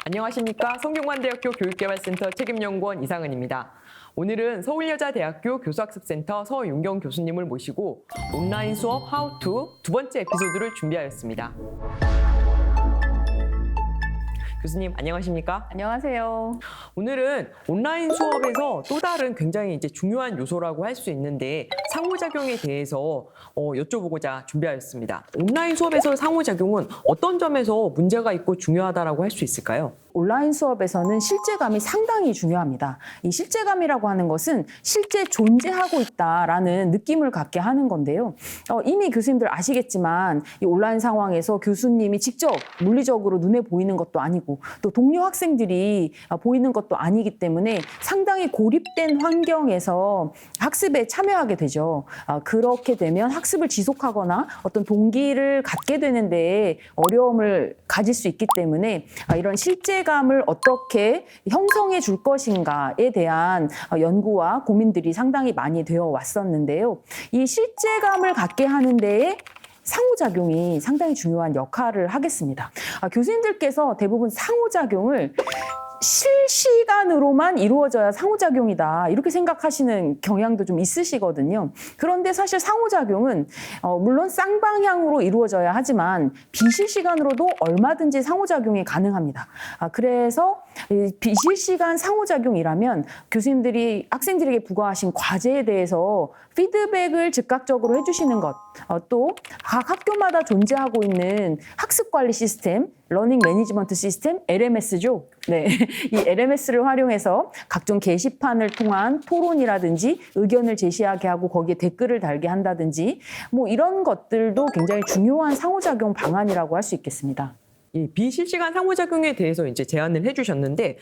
안녕하십니까. 성균관대학교 교육개발센터 책임연구원 이상은입니다. 오늘은 서울여자대학교 교수학습센터 서윤경 교수님을 모시고 온라인 수업 How to 두 번째 에피소드를 준비하였습니다. 교수님 안녕하십니까? 안녕하세요. 오늘은 온라인 수업에서 또 다른 굉장히 중요한 요소라고 할 수 있는데 상호작용에 대해서 여쭤보고자 준비하였습니다. 온라인 수업에서 상호작용은 어떤 점에서 문제가 있고 중요하다고 할 수 있을까요? 온라인 수업에서는 실제감이 상당히 중요합니다. 이 실제감이라고 하는 것은 실제 존재하고 있다라는 느낌을 갖게 하는 건데요. 이미 교수님들 아시겠지만 이 온라인 상황에서 교수님이 직접 물리적으로 눈에 보이는 것도 아니고 또 동료 학생들이 보이는 것도 아니기 때문에 상당히 고립된 환경에서 학습에 참여하게 되죠. 그렇게 되면 학습을 지속하거나 어떤 동기를 갖게 되는데 어려움을 가질 수 있기 때문에 이런 실제감을 어떻게 형성해 줄 것인가에 대한 연구와 고민들이 상당히 많이 되어 왔었는데요. 이 실제감을 갖게 하는 데에 상호작용이 상당히 중요한 역할을 하겠습니다. 교수님들께서 대부분 상호작용을 실시간으로만 이루어져야 상호작용이다 이렇게 생각하시는 경향도 좀 있으시거든요. 그런데 사실 상호작용은 물론 쌍방향으로 이루어져야 하지만 비실시간으로도 얼마든지 상호작용이 가능합니다. 그래서 비실시간 상호작용이라면 교수님들이 학생들에게 부과하신 과제에 대해서 피드백을 즉각적으로 해주시는 것, 또 각 학교마다 존재하고 있는 학습관리 시스템, 러닝 매니지먼트 시스템, LMS죠. 네, 이 LMS를 활용해서 각종 게시판을 통한 토론이라든지 의견을 제시하게 하고 거기에 댓글을 달게 한다든지 뭐 이런 것들도 굉장히 중요한 상호작용 방안이라고 할 수 있겠습니다. 이 비실시간 상호작용에 대해서 제안을 해주셨는데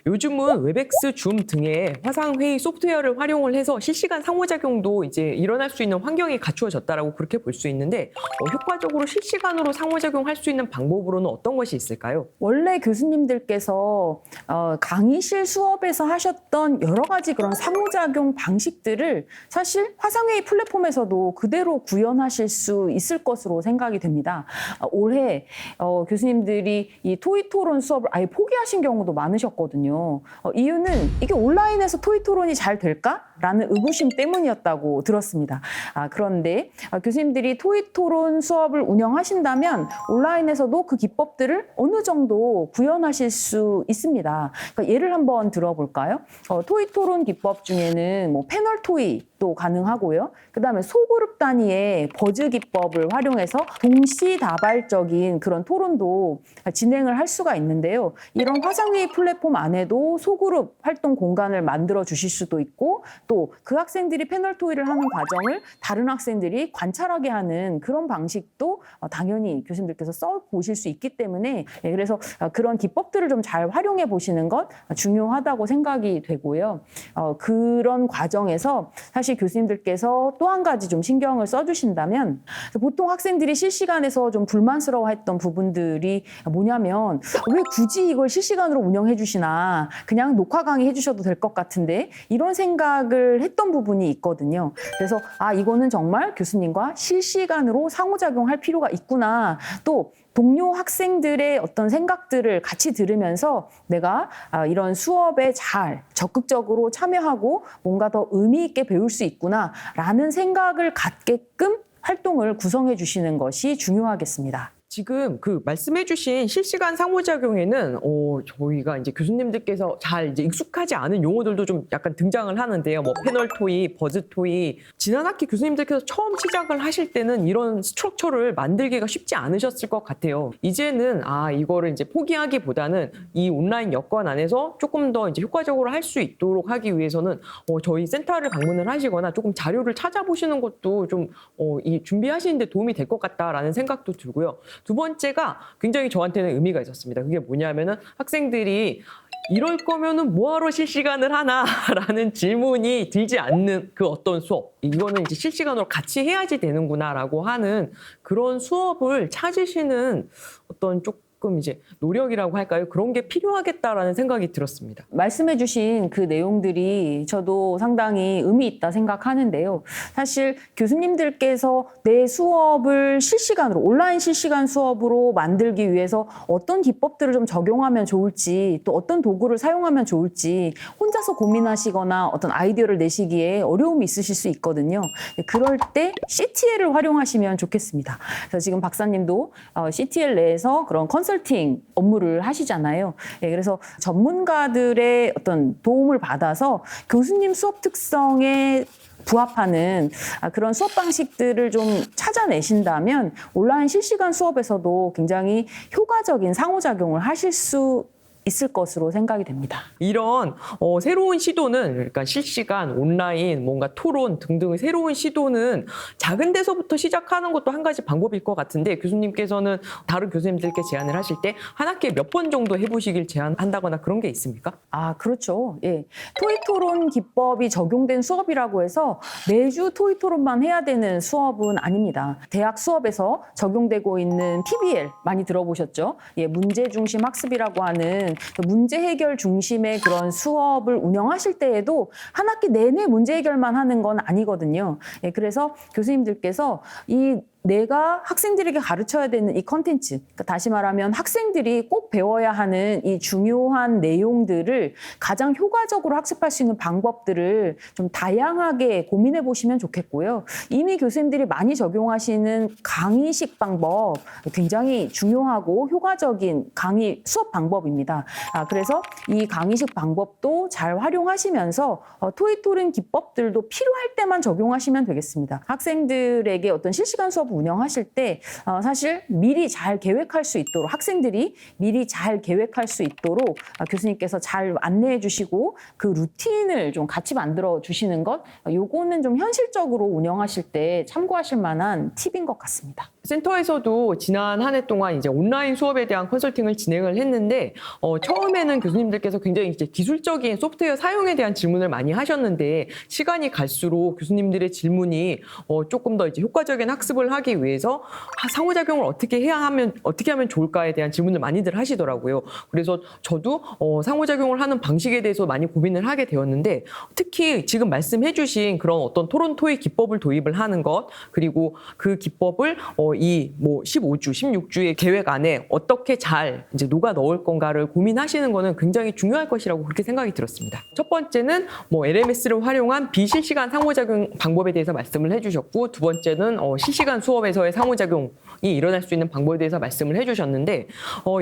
요즘은 웹엑스, 줌 등의 화상회의 소프트웨어를 활용을 해서 실시간 상호작용도 일어날 수 있는 환경이 갖추어졌다라고 그렇게 볼 수 있는데 효과적으로 실시간으로 상호작용할 수 있는 방법으로는 어떤 것이 있을까요? 원래 교수님들께서 강의실 수업에서 하셨던 여러 가지 그런 상호작용 방식들을 사실 화상회의 플랫폼에서도 그대로 구현하실 수 있을 것으로 생각이 됩니다. 올해 교수님들이 이 토익 토론 수업을 아예 포기하신 경우도 많으셨거든요. 이유는 이게 온라인에서 토익 토론이 잘 될까라는 의구심 때문이었다고 들었습니다. 그런데 교수님들이 토익 토론 수업을 운영하신다면 온라인에서도 그 기법들을 어느 정도 구현하실 수 있습니다. 그러니까 예를 한번 들어볼까요? 토익 토론 기법 중에는 뭐 패널 토익도 가능하고요. 그다음에 소그룹 단위의 버즈 기법을 활용해서 동시다발적인 그런 토론도 진행을 할 수가 있는데요. 이런 화상회의 플랫폼 안에도 소그룹 활동 공간을 만들어 주실 수도 있고 또 그 학생들이 패널 토의를 하는 과정을 다른 학생들이 관찰하게 하는 그런 방식도 당연히 교수님들께서 써보실 수 있기 때문에 그래서 그런 기법들을 좀 잘 활용해 보시는 것 중요하다고 생각이 되고요. 그런 과정에서 사실 교수님들께서 또 한 가지 좀 신경을 써주신다면 보통 학생들이 실시간에서 좀 불만스러워했던 부분들이 뭐냐면 왜 굳이 이걸 실시간으로 운영해 주시나 그냥 녹화 강의 해주셔도 될 것 같은데 이런 생각을 했던 부분이 있거든요. 그래서 이거는 정말 교수님과 실시간으로 상호작용할 필요가 있구나. 또 동료 학생들의 어떤 생각들을 같이 들으면서 내가 이런 수업에 잘 적극적으로 참여하고 뭔가 더 의미 있게 배울 수 있구나라는 생각을 갖게끔 활동을 구성해 주시는 것이 중요하겠습니다. 지금 말씀해주신 실시간 상호작용에는 저희가 교수님들께서 잘 익숙하지 않은 용어들도 좀 약간 등장을 하는데요. 뭐 패널 토의, 버즈 토의. 지난 학기 교수님들께서 처음 시작을 하실 때는 이런 스트럭처를 만들기가 쉽지 않으셨을 것 같아요. 이제는 이거를 포기하기보다는 이 온라인 여건 안에서 조금 더 효과적으로 할 수 있도록 하기 위해서는 저희 센터를 방문을 하시거나 조금 자료를 찾아보시는 것도 좀 이 준비하시는 데 도움이 될 것 같다라는 생각도 들고요. 두 번째가 굉장히 저한테는 의미가 있었습니다. 그게 뭐냐면은 학생들이 이럴 거면은 뭐하러 실시간을 하나라는 질문이 들지 않는 그 어떤 수업. 이거는 실시간으로 같이 해야지 되는구나라고 하는 그런 수업을 찾으시는 어떤 조금 이제 노력이라고 할까요? 그런 게 필요하겠다라는 생각이 들었습니다. 말씀해주신 그 내용들이 저도 상당히 의미 있다 생각하는데요. 사실 교수님들께서 내 수업을 실시간으로, 온라인 실시간 수업으로 만들기 위해서 어떤 기법들을 좀 적용하면 좋을지, 또 어떤 도구를 사용하면 좋을지 혼자서 고민하시거나 어떤 아이디어를 내시기에 어려움이 있으실 수 있거든요. 그럴 때 CTL을 활용하시면 좋겠습니다. 그래서 지금 박사님도 CTL 내에서 그런 컨설팅 업무를 하시잖아요. 그래서 전문가들의 어떤 도움을 받아서 교수님 수업 특성에 부합하는 그런 수업 방식들을 좀 찾아내신다면 온라인 실시간 수업에서도 굉장히 효과적인 상호작용을 하실 수 있을 것으로 생각이 됩니다. 이런 새로운 시도는, 그러니까 실시간, 온라인, 뭔가 토론 등등의 새로운 시도는 작은 데서부터 시작하는 것도 한 가지 방법일 것 같은데, 교수님께서는 다른 교수님들께 제안을 하실 때 한 학기에 몇 번 정도 해보시길 제안한다거나 그런 게 있습니까? 그렇죠. 예. 토익 토론 기법이 적용된 수업이라고 해서 매주 토익 토론만 해야 되는 수업은 아닙니다. 대학 수업에서 적용되고 있는 PBL 많이 들어보셨죠? 예, 문제 중심 학습이라고 하는 문제 해결 중심의 그런 수업을 운영하실 때에도 한 학기 내내 문제 해결만 하는 건 아니거든요. 예, 그래서 교수님들께서 내가 학생들에게 가르쳐야 되는 이 컨텐츠, 그러니까 다시 말하면 학생들이 꼭 배워야 하는 이 중요한 내용들을 가장 효과적으로 학습할 수 있는 방법들을 좀 다양하게 고민해 보시면 좋겠고요. 이미 교수님들이 많이 적용하시는 강의식 방법, 굉장히 중요하고 효과적인 강의 수업 방법입니다. 그래서 이 강의식 방법도 잘 활용하시면서 토익 토론 기법들도 필요할 때만 적용하시면 되겠습니다. 학생들에게 어떤 실시간 수업 운영하실 때 사실 미리 잘 계획할 수 있도록, 학생들이 미리 잘 계획할 수 있도록 교수님께서 잘 안내해 주시고 그 루틴을 좀 같이 만들어 주시는 것, 요거는 좀 현실적으로 운영하실 때 참고하실 만한 팁인 것 같습니다. 센터에서도 지난 한 해 동안 이제 온라인 수업에 대한 컨설팅을 진행을 했는데, 처음에는 교수님들께서 굉장히 이제 기술적인 소프트웨어 사용에 대한 질문을 많이 하셨는데, 시간이 갈수록 교수님들의 질문이 조금 더 이제 효과적인 학습을 하기 위해서 상호작용을 어떻게 하면 좋을까에 대한 질문을 많이들 하시더라고요. 그래서 저도 상호작용을 하는 방식에 대해서 많이 고민을 하게 되었는데, 특히 지금 말씀해주신 그런 어떤 토론 토익 기법을 도입을 하는 것, 그리고 그 기법을 이 15주, 16주의 계획 안에 어떻게 잘 이제 녹아 넣을 건가를 고민하시는 거는 굉장히 중요할 것이라고 그렇게 생각이 들었습니다. 첫 번째는 LMS를 활용한 비실시간 상호작용 방법에 대해서 말씀을 해주셨고, 두 번째는 실시간 수업에서의 상호작용이 일어날 수 있는 방법에 대해서 말씀을 해주셨는데,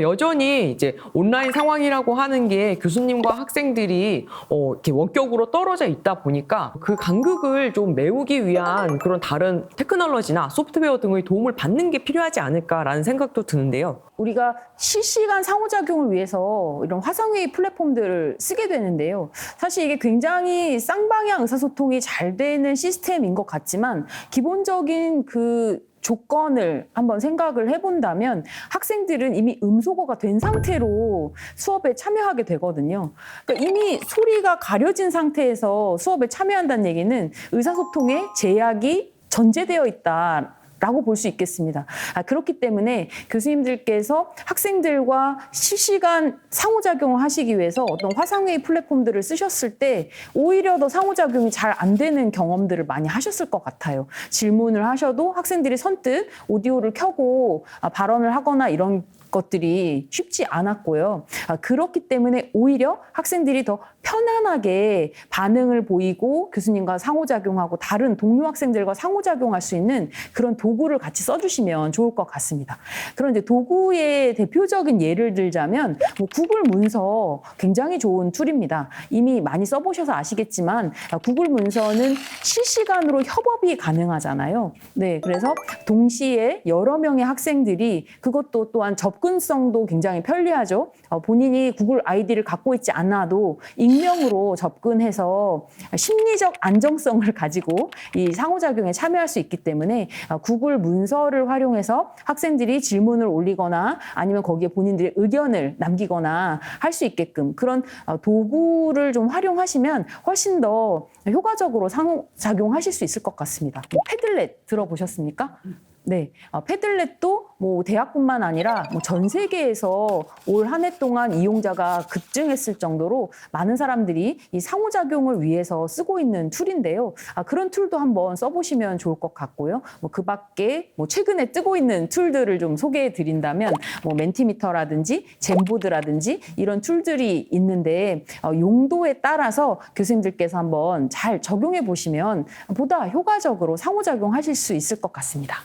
여전히 이제 온라인 상황이라고 하는 게 교수님과 학생들이 이렇게 원격으로 떨어져 있다 보니까 그 간극을 좀 메우기 위한 그런 다른 테크놀로지나 소프트웨어 등의 도움을 받는 게 필요하지 않을까라는 생각도 드는데요. 우리가 실시간 상호작용을 위해서 이런 화상회의 플랫폼들을 쓰게 되는데요. 사실 이게 굉장히 쌍방향 의사소통이 잘 되는 시스템인 것 같지만, 기본적인 그 조건을 한번 생각을 해본다면 학생들은 이미 음소거가 된 상태로 수업에 참여하게 되거든요. 그러니까 이미 소리가 가려진 상태에서 수업에 참여한다는 얘기는 의사소통에 제약이 전제되어 있다 라고 볼 수 있겠습니다. 그렇기 때문에 교수님들께서 학생들과 실시간 상호작용을 하시기 위해서 어떤 화상회의 플랫폼들을 쓰셨을 때 오히려 더 상호작용이 잘 안 되는 경험들을 많이 하셨을 것 같아요. 질문을 하셔도 학생들이 선뜻 오디오를 켜고 발언을 하거나 이런 것들이 쉽지 않았고요. 그렇기 때문에 오히려 학생들이 더 편안하게 반응을 보이고 교수님과 상호작용하고 다른 동료 학생들과 상호작용할 수 있는 그런 도구를 같이 써주시면 좋을 것 같습니다. 그런데 도구의 대표적인 예를 들자면 구글 문서 굉장히 좋은 툴입니다. 이미 많이 써보셔서 아시겠지만 구글 문서는 실시간으로 협업이 가능하잖아요. 네, 그래서 동시에 여러 명의 학생들이 그것도 또한 접근성도 굉장히 편리하죠. 본인이 구글 아이디를 갖고 있지 않아도 익명으로 접근해서 심리적 안정성을 가지고 이 상호작용에 참여할 수 있기 때문에 구글 문서를 활용해서 학생들이 질문을 올리거나 아니면 거기에 본인들의 의견을 남기거나 할 수 있게끔 그런 도구를 좀 활용하시면 훨씬 더 효과적으로 상호작용하실 수 있을 것 같습니다. 패들렛 들어보셨습니까? 네, 패들렛도 뭐 대학뿐만 아니라 뭐 전 세계에서 올 한 해 동안 이용자가 급증했을 정도로 많은 사람들이 이 상호작용을 위해서 쓰고 있는 툴인데요. 그런 툴도 한번 써보시면 좋을 것 같고요. 뭐 그 밖에 뭐 최근에 뜨고 있는 툴들을 좀 소개해 드린다면 뭐 멘티미터라든지 젠보드라든지 이런 툴들이 있는데 용도에 따라서 교수님들께서 한번 잘 적용해 보시면 보다 효과적으로 상호작용하실 수 있을 것 같습니다.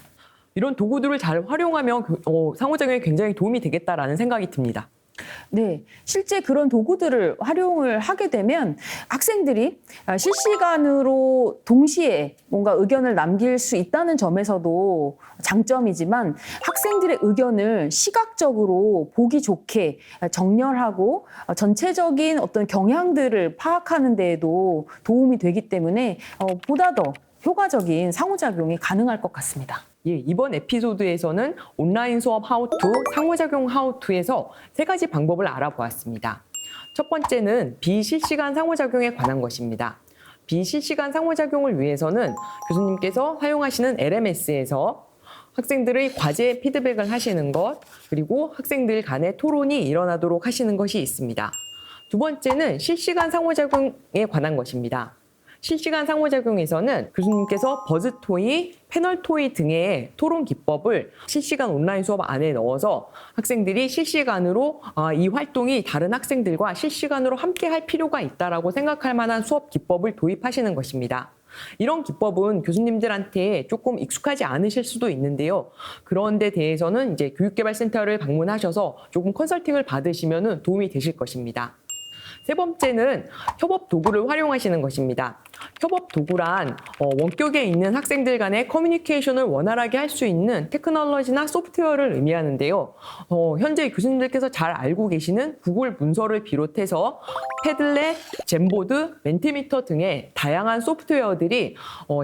이런 도구들을 잘 활용하면 상호작용에 굉장히 도움이 되겠다라는 생각이 듭니다. 네, 실제 그런 도구들을 활용을 하게 되면 학생들이 실시간으로 동시에 뭔가 의견을 남길 수 있다는 점에서도 장점이지만 학생들의 의견을 시각적으로 보기 좋게 정렬하고 전체적인 어떤 경향들을 파악하는 데에도 도움이 되기 때문에 보다 더 효과적인 상호작용이 가능할 것 같습니다. 예, 이번 에피소드에서는 온라인 수업 하우투, 상호작용 하우투에서 3가지 방법을 알아보았습니다. 첫 번째는 비실시간 상호작용에 관한 것입니다. 비실시간 상호작용을 위해서는 교수님께서 사용하시는 LMS에서 학생들의 과제 피드백을 하시는 것, 그리고 학생들 간의 토론이 일어나도록 하시는 것이 있습니다. 두 번째는 실시간 상호작용에 관한 것입니다. 실시간 상호작용에서는 교수님께서 버즈토이, 패널토이 등의 토론 기법을 실시간 온라인 수업 안에 넣어서 학생들이 실시간으로 이 활동이 다른 학생들과 실시간으로 함께 할 필요가 있다라고 생각할 만한 수업 기법을 도입하시는 것입니다. 이런 기법은 교수님들한테 조금 익숙하지 않으실 수도 있는데요. 그런 데 대해서는 이제 교육개발센터를 방문하셔서 조금 컨설팅을 받으시면 도움이 되실 것입니다. 세 번째는 협업 도구를 활용하시는 것입니다. 협업 도구란 원격에 있는 학생들 간의 커뮤니케이션을 원활하게 할 수 있는 테크놀로지나 소프트웨어를 의미하는데요. 현재 교수님들께서 잘 알고 계시는 구글 문서를 비롯해서 패들렛, 젠보드, 멘티미터 등의 다양한 소프트웨어들이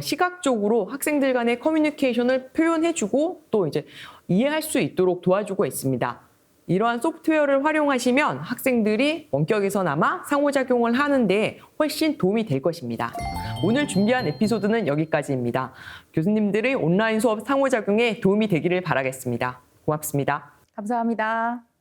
시각적으로 학생들 간의 커뮤니케이션을 표현해주고 또 이제 이해할 수 있도록 도와주고 있습니다. 이러한 소프트웨어를 활용하시면 학생들이 원격에서나마 상호작용을 하는데 훨씬 도움이 될 것입니다. 오늘 준비한 에피소드는 여기까지입니다. 교수님들의 온라인 수업 상호작용에 도움이 되기를 바라겠습니다. 고맙습니다. 감사합니다.